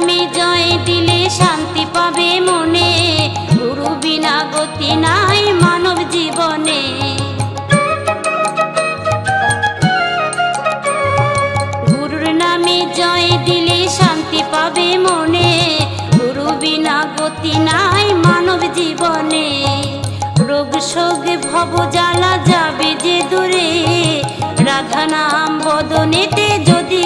নামে জয় দিলে শান্তি পাবে মনে, গুরু বিনা গতি নাই মানব জীবনে। গুরুর নামে জয় দিলে শান্তি পাবে মনে, গুরু বিনা গতি নাই মানব জীবনে। রোগ শোক ভব জ্বালা যাবে যে দূরে, রাধা নাম বদনেতে যদি